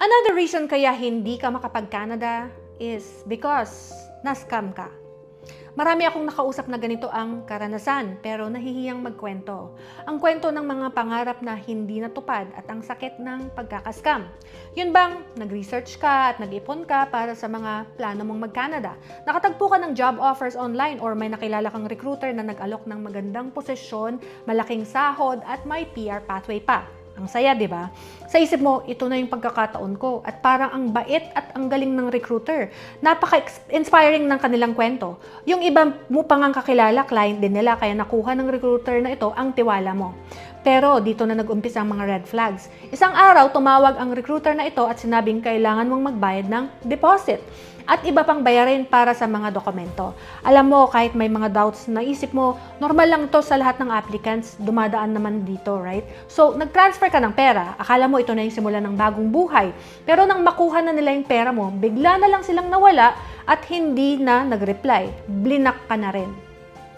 Another reason kaya hindi ka makapag-Canada is because na-scam ka. Marami akong nakausap na ganito ang karanasan pero nahihiyang magkwento. Ang kwento ng mga pangarap na hindi natupad at ang sakit ng pagkakaskam. Yun bang nag-research ka at nag-ipon ka para sa mga plano mong mag-Canada? Nakatagpo ka ng job offers online or may nakilala kang recruiter na nag-alok ng magandang posisyon, malaking sahod at may PR pathway pa. Ang saya, di ba? Sa isip mo, ito na yung pagkakataon ko at parang ang bait at ang galing ng recruiter. Napaka-inspiring ng kanilang kwento. Yung iba mo pang ang kakilala, client din nila, kaya nakuha ng recruiter na ito ang tiwala mo. Pero dito na nag-umpisa ang mga red flags. Isang araw, tumawag ang recruiter na ito at sinabing kailangan mong magbayad ng deposit at iba pang bayarin para sa mga dokumento. Alam mo, kahit may mga doubts na isip mo, normal lang to sa lahat ng applicants, dumadaan naman dito, right? So, nag-transfer ka ng pera, akala mo ito na yung simula ng bagong buhay. Pero nang makuha na nila yung pera mo, bigla na lang silang nawala at hindi na nag-reply. Blinak ka na rin.